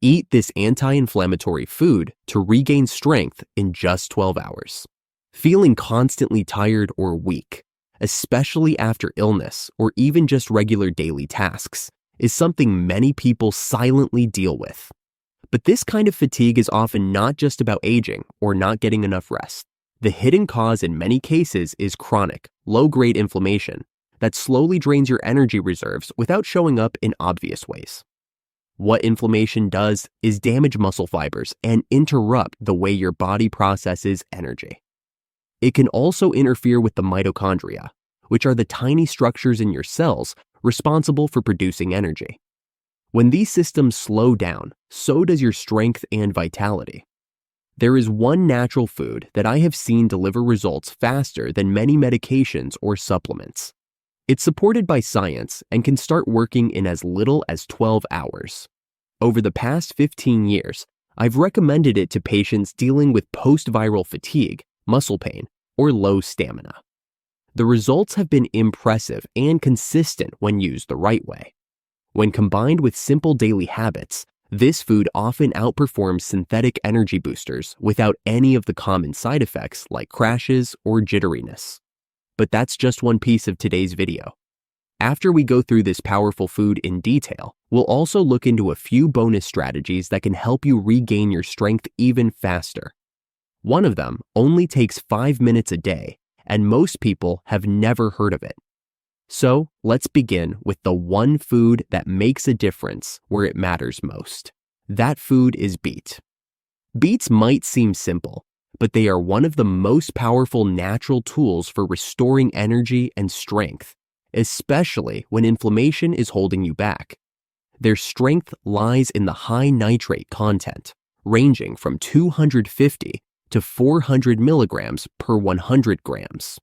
Eat this anti-inflammatory food to regain strength in just 12 hours. Feeling constantly tired or weak, especially after illness or even just regular daily tasks, is something many people silently deal with. But this kind of fatigue is often not just about aging or not getting enough rest. The hidden cause in many cases is chronic, low-grade inflammation that slowly drains your energy reserves without showing up in obvious ways. What inflammation does is damage muscle fibers and interrupt the way your body processes energy. It can also interfere with the mitochondria, which are the tiny structures in your cells responsible for producing energy. When these systems slow down, so does your strength and vitality. There is one natural food that I have seen deliver results faster than many medications or supplements. It's supported by science and can start working in as little as 12 hours. Over the past 15 years, I've recommended it to patients dealing with post-viral fatigue, muscle pain, or low stamina. The results have been impressive and consistent when used the right way. When combined with simple daily habits, this food often outperforms synthetic energy boosters without any of the common side effects like crashes or jitteriness. But that's just one piece of today's video. After we go through this powerful food in detail, we'll also look into a few bonus strategies that can help you regain your strength even faster. One of them only takes 5 minutes a day, and most people have never heard of it. So let's begin with the one food that makes a difference where it matters most. That food is beet. Beets might seem simple, but they are one of the most powerful natural tools for restoring energy and strength, especially when inflammation is holding you back. Their strength lies in the high nitrate content, ranging from 250 to 400 milligrams per 100 grams.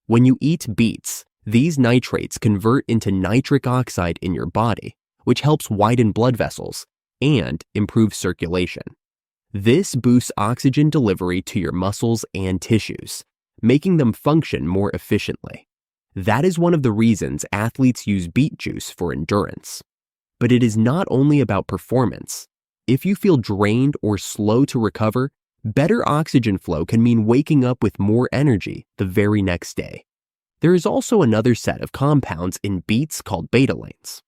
When you eat beets, these nitrates convert into nitric oxide in your body, which helps widen blood vessels and improve circulation. This boosts oxygen delivery to your muscles and tissues, making them function more efficiently. That is one of the reasons athletes use beet juice for endurance. But it is not only about performance. If you feel drained or slow to recover, better oxygen flow can mean waking up with more energy the very next day. There is also another set of compounds in beets called betalains.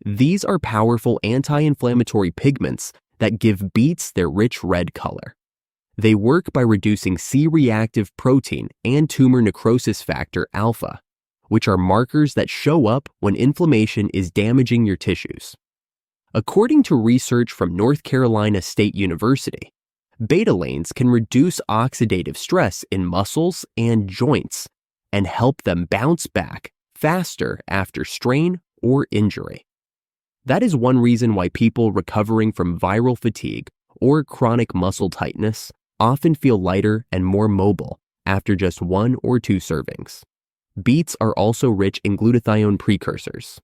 These are powerful anti-inflammatory pigments that give beets their rich red color. They work by reducing C-reactive protein and tumor necrosis factor alpha, which are markers that show up when inflammation is damaging your tissues. According to research from North Carolina State University, betalains can reduce oxidative stress in muscles and joints and help them bounce back faster after strain or injury. That is one reason why people recovering from viral fatigue or chronic muscle tightness often feel lighter and more mobile after just 1 or 2 servings. Beets are also rich in glutathione precursors.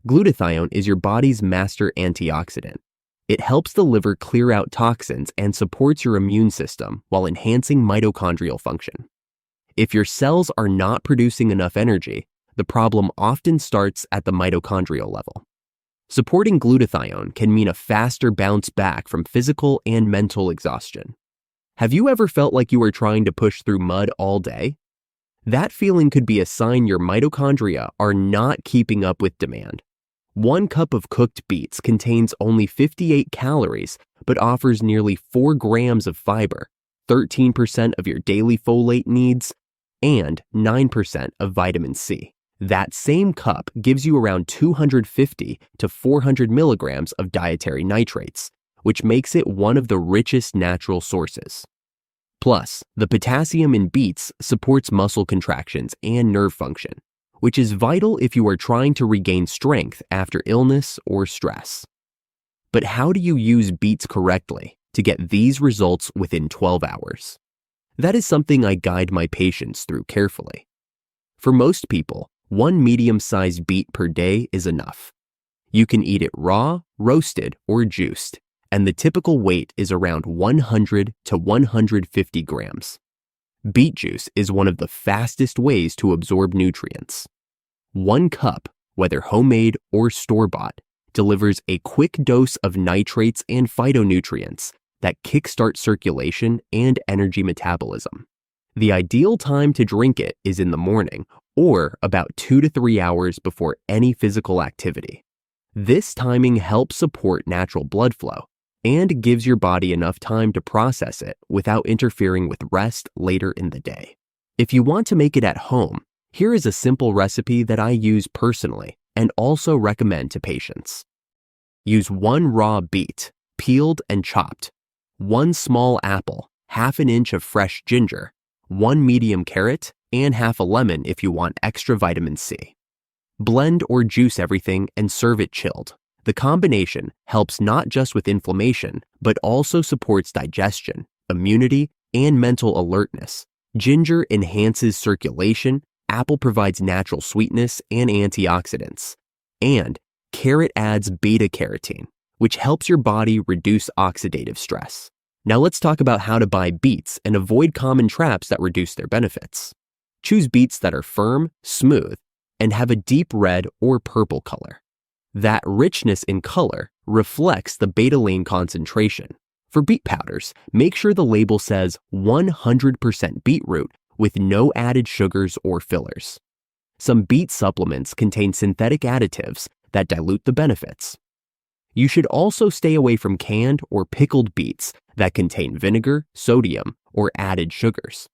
Glutathione is your body's master antioxidant. It helps the liver clear out toxins and supports your immune system while enhancing mitochondrial function. If your cells are not producing enough energy, the problem often starts at the mitochondrial level. Supporting glutathione can mean a faster bounce back from physical and mental exhaustion. Have you ever felt like you were trying to push through mud all day? That feeling could be a sign your mitochondria are not keeping up with demand. 1 cup of cooked beets contains only 58 calories, but offers nearly 4 grams of fiber, 13% of your daily folate needs, and 9% of vitamin C. That same cup gives you around 250 to 400 milligrams of dietary nitrates, which makes it one of the richest natural sources. Plus, the potassium in beets supports muscle contractions and nerve function, which is vital if you are trying to regain strength after illness or stress. But how do you use beets correctly to get these results within 12 hours? That is something I guide my patients through carefully. For most people, 1 medium-sized beet per day is enough. You can eat it raw, roasted, or juiced, and the typical weight is around 100 to 150 grams. Beet juice is one of the fastest ways to absorb nutrients. 1 cup, whether homemade or store-bought, delivers a quick dose of nitrates and phytonutrients that kickstart circulation and energy metabolism. The ideal time to drink it is in the morning or about 2 to 3 hours before any physical activity. This timing helps support natural blood flow and gives your body enough time to process it without interfering with rest later in the day. If you want to make it at home, here is a simple recipe that I use personally and also recommend to patients. Use 1 raw beet, peeled and chopped, 1 small apple, half an inch of fresh ginger, 1 medium carrot, and half a lemon if you want extra vitamin C. Blend or juice everything and serve it chilled. The combination helps not just with inflammation, but also supports digestion, immunity, and mental alertness. Ginger enhances circulation, apple provides natural sweetness and antioxidants, and carrot adds beta-carotene, which helps your body reduce oxidative stress. Now let's talk about how to buy beets and avoid common traps that reduce their benefits. Choose beets that are firm, smooth, and have a deep red or purple color. That richness in color reflects the beta-alanine concentration. For beet powders, make sure the label says 100% beetroot with no added sugars or fillers. Some beet supplements contain synthetic additives that dilute the benefits. You should also stay away from canned or pickled beets that contain vinegar, sodium, or added sugars.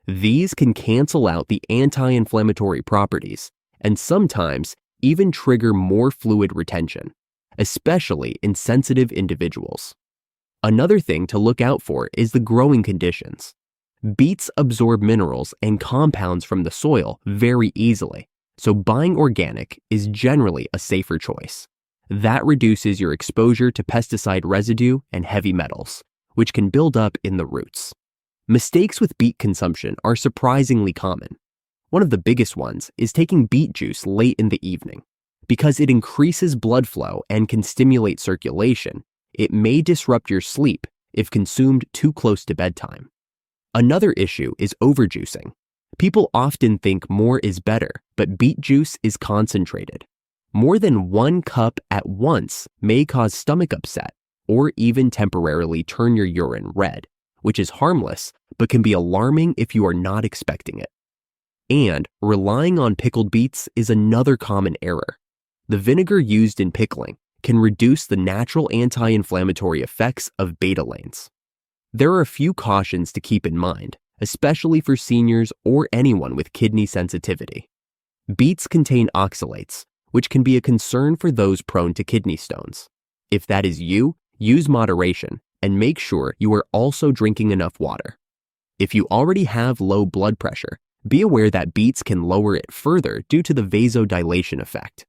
These can cancel out the anti-inflammatory properties and sometimes even trigger more fluid retention, especially in sensitive individuals. Another thing to look out for is the growing conditions. Beets absorb minerals and compounds from the soil very easily, so buying organic is generally a safer choice. That reduces your exposure to pesticide residue and heavy metals, which can build up in the roots. Mistakes with beet consumption are surprisingly common. One of the biggest ones is taking beet juice late in the evening. Because it increases blood flow and can stimulate circulation, it may disrupt your sleep if consumed too close to bedtime. Another issue is overjuicing. People often think more is better, but beet juice is concentrated. More than 1 cup at once may cause stomach upset or even temporarily turn your urine red, which is harmless but can be alarming if you are not expecting it. And relying on pickled beets is another common error. The vinegar used in pickling can reduce the natural anti-inflammatory effects of beta-alanes. There are a few cautions to keep in mind, especially for seniors or anyone with kidney sensitivity. Beets contain oxalates, which can be a concern for those prone to kidney stones. If that is you, use moderation and make sure you are also drinking enough water. If you already have low blood pressure, be aware that beets can lower it further due to the vasodilation effect.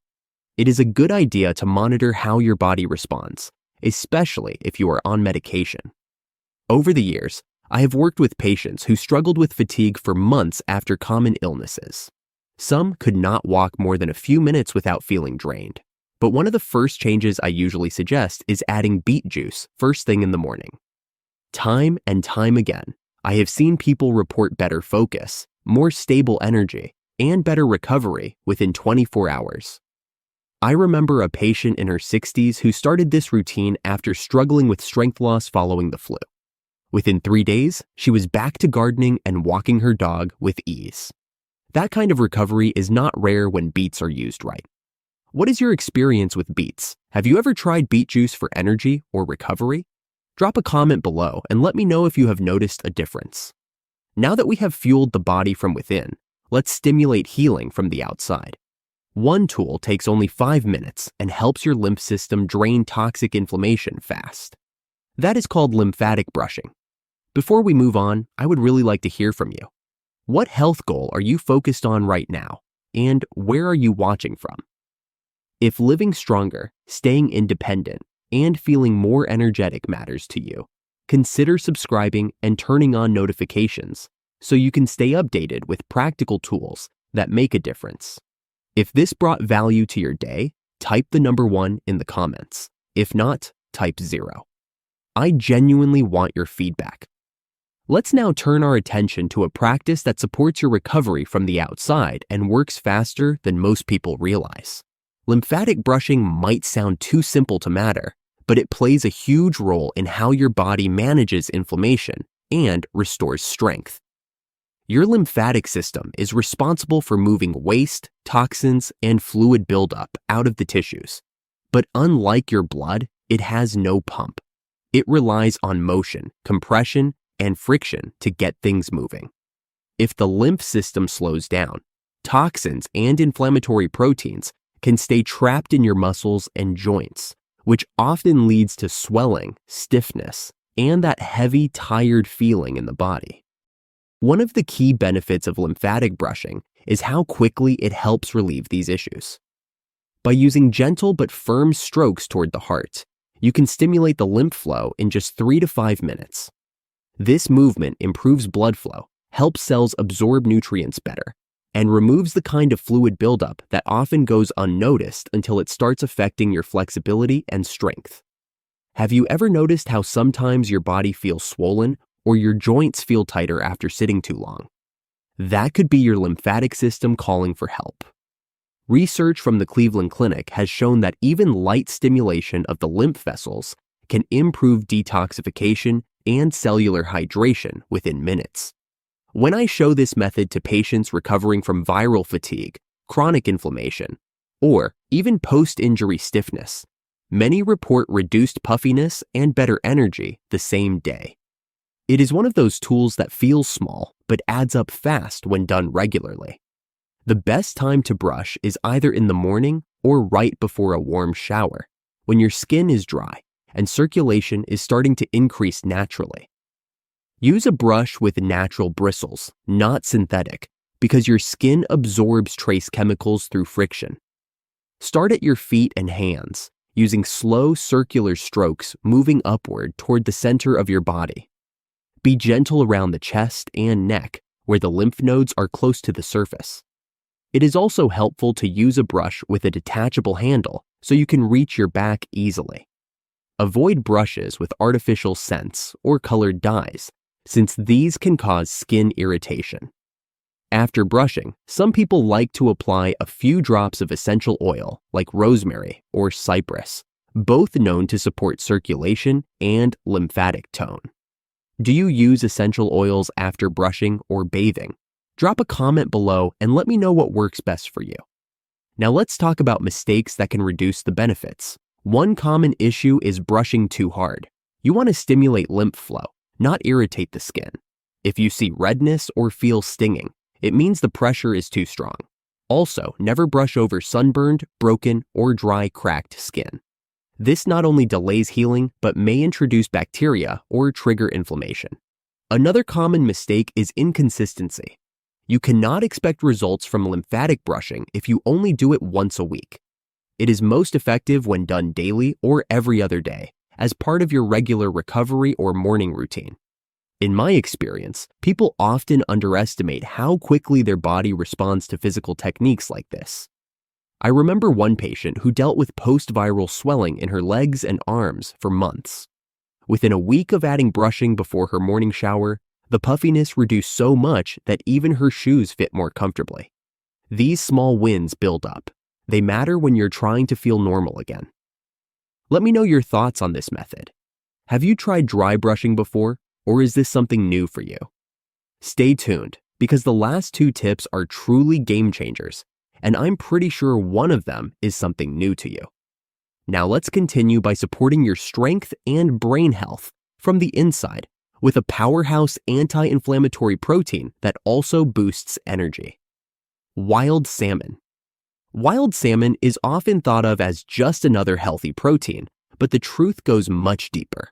It is a good idea to monitor how your body responds, especially if you are on medication. Over the years, I have worked with patients who struggled with fatigue for months after common illnesses. Some could not walk more than a few minutes without feeling drained. But one of the first changes I usually suggest is adding beet juice first thing in the morning. Time and time again, I have seen people report better focus, more stable energy, and better recovery within 24 hours. I remember a patient in her 60s who started this routine after struggling with strength loss following the flu. Within 3 days, she was back to gardening and walking her dog with ease. That kind of recovery is not rare when beets are used right. What is your experience with beets? Have you ever tried beet juice for energy or recovery? Drop a comment below and let me know if you have noticed a difference. Now that we have fueled the body from within, let's stimulate healing from the outside. One tool takes only 5 minutes and helps your lymph system drain toxic inflammation fast. That is called lymphatic brushing. Before we move on, I would really like to hear from you. What health goal are you focused on right now, and where are you watching from? If living stronger, staying independent, and feeling more energetic matters to you, consider subscribing and turning on notifications so you can stay updated with practical tools that make a difference. If this brought value to your day, type the number 1 in the comments. If not, type 0. I genuinely want your feedback. Let's now turn our attention to a practice that supports your recovery from the outside and works faster than most people realize. Lymphatic brushing might sound too simple to matter, but it plays a huge role in how your body manages inflammation and restores strength. Your lymphatic system is responsible for moving waste, toxins, and fluid buildup out of the tissues. But unlike your blood, it has no pump. It relies on motion, compression, and friction to get things moving. If the lymph system slows down, toxins and inflammatory proteins can stay trapped in your muscles and joints, which often leads to swelling, stiffness, and that heavy, tired feeling in the body. One of the key benefits of lymphatic brushing is how quickly it helps relieve these issues. By using gentle but firm strokes toward the heart, you can stimulate the lymph flow in just 3 to 5 minutes. This movement improves blood flow, helps cells absorb nutrients better, and removes the kind of fluid buildup that often goes unnoticed until it starts affecting your flexibility and strength. Have you ever noticed how sometimes your body feels swollen or your joints feel tighter after sitting too long? That could be your lymphatic system calling for help. Research from the Cleveland Clinic has shown that even light stimulation of the lymph vessels can improve detoxification and cellular hydration within minutes. When I show this method to patients recovering from viral fatigue, chronic inflammation, or even post-injury stiffness, many report reduced puffiness and better energy the same day. It is one of those tools that feels small but adds up fast when done regularly. The best time to brush is either in the morning or right before a warm shower, when your skin is dry and circulation is starting to increase naturally. Use a brush with natural bristles, not synthetic, because your skin absorbs trace chemicals through friction. Start at your feet and hands, using slow circular strokes moving upward toward the center of your body. Be gentle around the chest and neck, where the lymph nodes are close to the surface. It is also helpful to use a brush with a detachable handle so you can reach your back easily. Avoid brushes with artificial scents or colored dyes, since these can cause skin irritation. After brushing, some people like to apply a few drops of essential oil like rosemary or cypress, both known to support circulation and lymphatic tone. Do you use essential oils after brushing or bathing? Drop a comment below and let me know what works best for you. Now let's talk about mistakes that can reduce the benefits. One common issue is brushing too hard. You want to stimulate lymph flow, not irritate the skin. If you see redness or feel stinging, it means the pressure is too strong. Also, never brush over sunburned, broken, or dry, cracked skin. This not only delays healing, but may introduce bacteria or trigger inflammation. Another common mistake is inconsistency. You cannot expect results from lymphatic brushing if you only do it once a week. It is most effective when done daily or every other day, as part of your regular recovery or morning routine. In my experience, people often underestimate how quickly their body responds to physical techniques like this. I remember one patient who dealt with post-viral swelling in her legs and arms for months. Within a week of adding brushing before her morning shower, the puffiness reduced so much that even her shoes fit more comfortably. These small wins build up. They matter when you're trying to feel normal again. Let me know your thoughts on this method. Have you tried dry brushing before, or is this something new for you? Stay tuned, because the last 2 tips are truly game changers, and I'm pretty sure one of them is something new to you. Now let's continue by supporting your strength and brain health from the inside with a powerhouse anti-inflammatory protein that also boosts energy. Wild salmon. Wild salmon is often thought of as just another healthy protein, but the truth goes much deeper.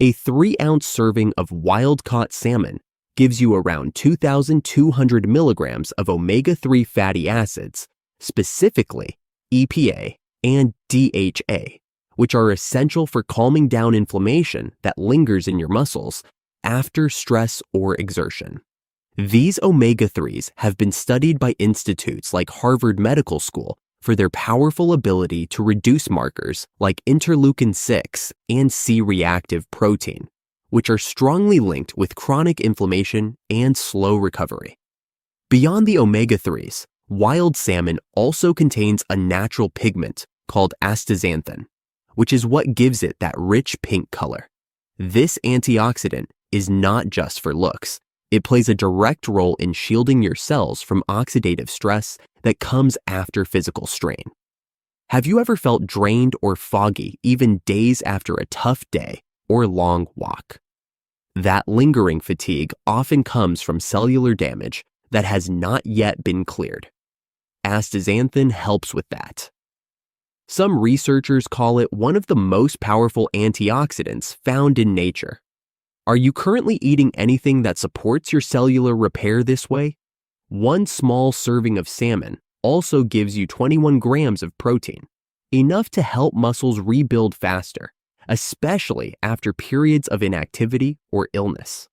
A 3-ounce serving of wild-caught salmon gives you around 2,200 milligrams of omega-3 fatty acids, specifically EPA and DHA, which are essential for calming down inflammation that lingers in your muscles after stress or exertion. These omega-3s have been studied by institutes like Harvard Medical School for their powerful ability to reduce markers like interleukin-6 and C-reactive protein, which are strongly linked with chronic inflammation and slow recovery. Beyond the omega-3s, Wild salmon also contains a natural pigment called astaxanthin, which is what gives it that rich pink color. This antioxidant is not just for looks. It plays a direct role in shielding your cells from oxidative stress that comes after physical strain. Have you ever felt drained or foggy even days after a tough day or long walk? That lingering fatigue often comes from cellular damage that has not yet been cleared. Astaxanthin helps with that. Some researchers call it one of the most powerful antioxidants found in nature. Are you currently eating anything that supports your cellular repair this way? One small serving of salmon also gives you 21 grams of protein, enough to help muscles rebuild faster, especially after periods of inactivity or illness.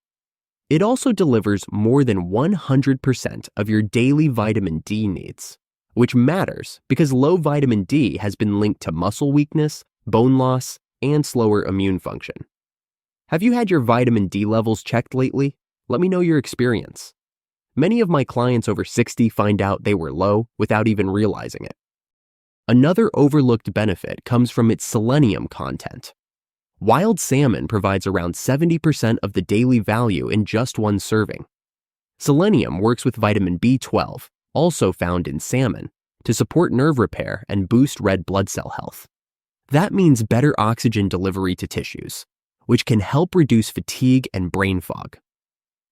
It also delivers more than 100% of your daily vitamin D needs, which matters because low vitamin D has been linked to muscle weakness, bone loss, and slower immune function. Have you had your vitamin D levels checked lately? Let me know your experience. Many of my clients over 60 find out they were low without even realizing it. Another overlooked benefit comes from its selenium content. Wild salmon provides around 70% of the daily value in just one serving. Selenium works with vitamin B12, also found in salmon, to support nerve repair and boost red blood cell health. That means better oxygen delivery to tissues, which can help reduce fatigue and brain fog.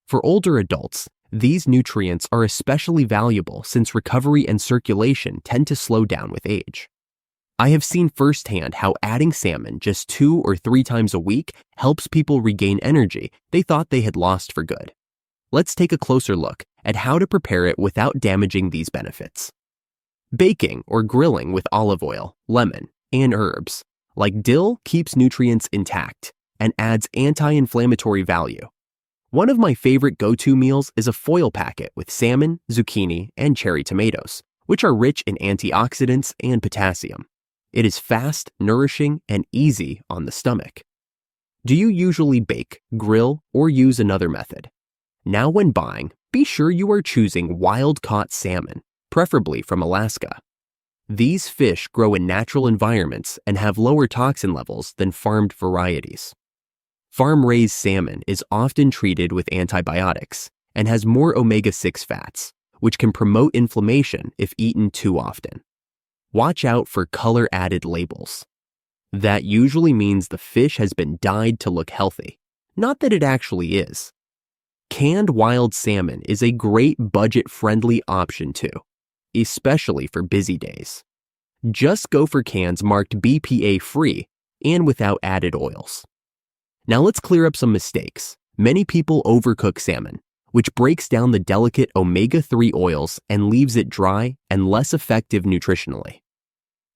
For older adults, these nutrients are especially valuable since recovery and circulation tend to slow down with age. I have seen firsthand how adding salmon just 2 or 3 times a week helps people regain energy they thought they had lost for good. Let's take a closer look at how to prepare it without damaging these benefits. Baking or grilling with olive oil, lemon, and herbs like dill keeps nutrients intact and adds anti-inflammatory value. One of my favorite go-to meals is a foil packet with salmon, zucchini, and cherry tomatoes, which are rich in antioxidants and potassium. It is fast, nourishing, and easy on the stomach. Do you usually bake, grill, or use another method? Now when buying, be sure you are choosing wild-caught salmon, preferably from Alaska. These fish grow in natural environments and have lower toxin levels than farmed varieties. Farm-raised salmon is often treated with antibiotics and has more omega-6 fats, which can promote inflammation if eaten too often. Watch out for color-added labels. That usually means the fish has been dyed to look healthy, not that it actually is. Canned wild salmon is a great budget-friendly option too, especially for busy days. Just go for cans marked BPA-free and without added oils. Now let's clear up some mistakes. Many people overcook salmon, which breaks down the delicate omega-3 oils and leaves it dry and less effective nutritionally.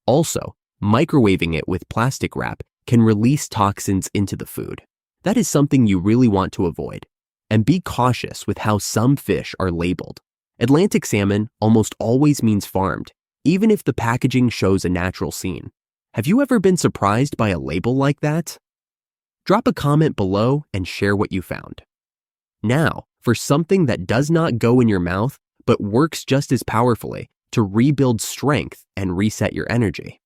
Also, microwaving it with plastic wrap can release toxins into the food. That is something you really want to avoid. And be cautious with how some fish are labeled. Atlantic salmon almost always means farmed, even if the packaging shows a natural scene. Have you ever been surprised by a label like that? Drop a comment below and share what you found. Now, for something that does not go in your mouth, but works just as powerfully to rebuild strength and reset your energy.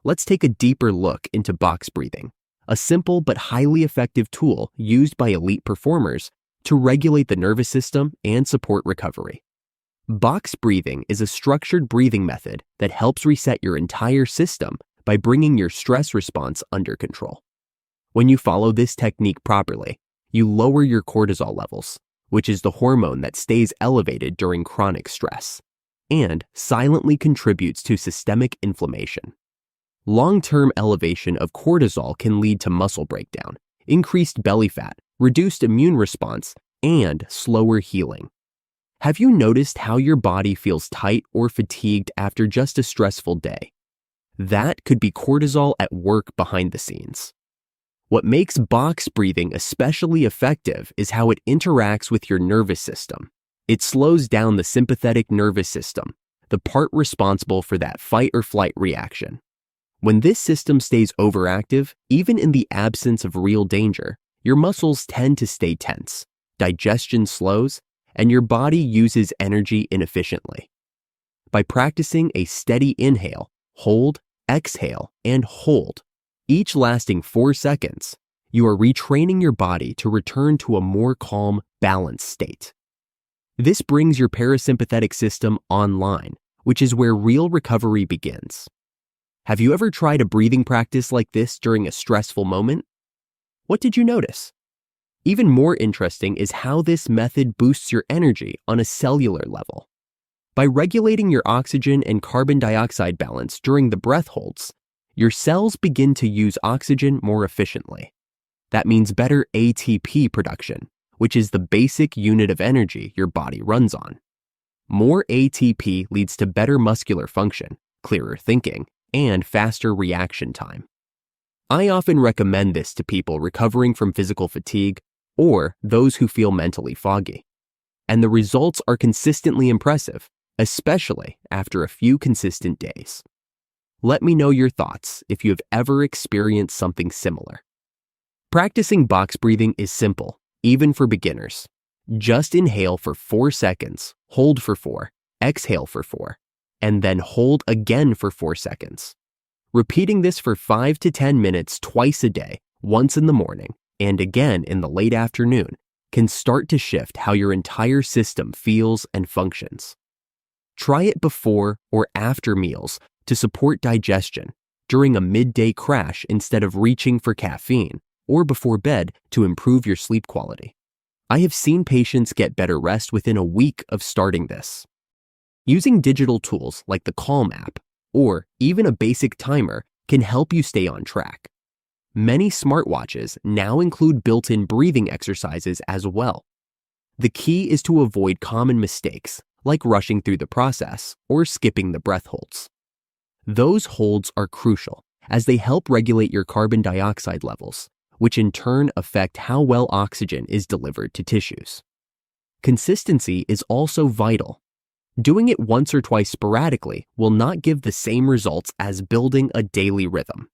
Let's take a deeper look into box breathing, a simple but highly effective tool used by elite performers to regulate the nervous system and support recovery. Box breathing is a structured breathing method that helps reset your entire system by bringing your stress response under control. When you follow this technique properly, you lower your cortisol levels, which is the hormone that stays elevated during chronic stress, and silently contributes to systemic inflammation. Long-term elevation of cortisol can lead to muscle breakdown, increased belly fat, reduced immune response, and slower healing. Have you noticed how your body feels tight or fatigued after just a stressful day? That could be cortisol at work behind the scenes. What makes box breathing especially effective is how it interacts with your nervous system. It slows down the sympathetic nervous system, the part responsible for that fight or flight reaction. When this system stays overactive, even in the absence of real danger, your muscles tend to stay tense, digestion slows, and your body uses energy inefficiently. by practicing a steady inhale, hold, exhale, and hold, each lasting 4 seconds. You are retraining your body to return to a more calm, balanced state. This brings your parasympathetic system online, which is where real recovery begins. Have you ever tried a breathing practice like this during a stressful moment? What did you notice? Even more interesting is how this method boosts your energy on a cellular level. By regulating your oxygen and carbon dioxide balance during the breath holds, your cells begin to use oxygen more efficiently. That means better ATP production, which is the basic unit of energy your body runs on. More ATP leads to better muscular function, clearer thinking, and faster reaction time. I often recommend this to people recovering from physical fatigue or those who feel mentally foggy. And the results are consistently impressive, especially after a few consistent days. Let me know your thoughts if you have ever experienced something similar. Practicing box breathing is simple, even for beginners. Just inhale for 4 seconds, hold for 4, exhale for 4, and then hold again for 4 seconds. Repeating this for 5 to 10 minutes twice a day, once in the morning, and again in the late afternoon, can start to shift how your entire system feels and functions. Try it before or after meals to support digestion, during a midday crash instead of reaching for caffeine, or before bed to improve your sleep quality. I have seen patients get better rest within a week of starting this. Using digital tools like the Calm app, or even a basic timer, can help you stay on track. Many smartwatches now include built-in breathing exercises as well. The key is to avoid common mistakes, like rushing through the process or skipping the breath holds. Those holds are crucial, as they help regulate your carbon dioxide levels, which in turn affect how well oxygen is delivered to tissues. Consistency is also vital. Doing it once or twice sporadically will not give the same results as building a daily rhythm.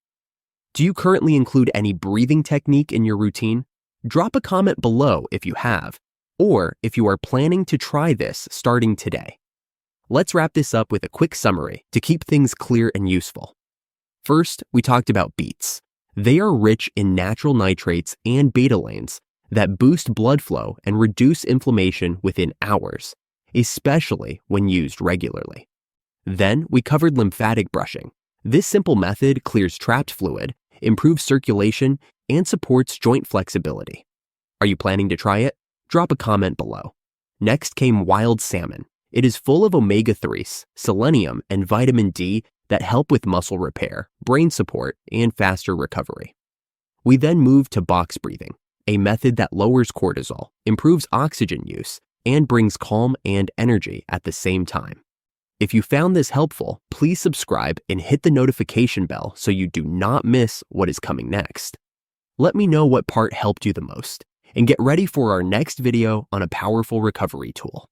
Do you currently include any breathing technique in your routine? Drop a comment below if you have, or if you are planning to try this starting today. Let's wrap this up with a quick summary to keep things clear and useful. First, we talked about beets. They are rich in natural nitrates and betalains that boost blood flow and reduce inflammation within hours, especially when used regularly. Then we covered lymphatic brushing. This simple method clears trapped fluid, improves circulation, and supports joint flexibility. Are you planning to try it? Drop a comment below. Next came wild salmon. It is full of omega-3s, selenium, and vitamin D that help with muscle repair, brain support, and faster recovery. We then moved to box breathing, a method that lowers cortisol, improves oxygen use, and brings calm and energy at the same time. If you found this helpful, please subscribe and hit the notification bell so you do not miss what is coming next. Let me know what part helped you the most, and get ready for our next video on a powerful recovery tool.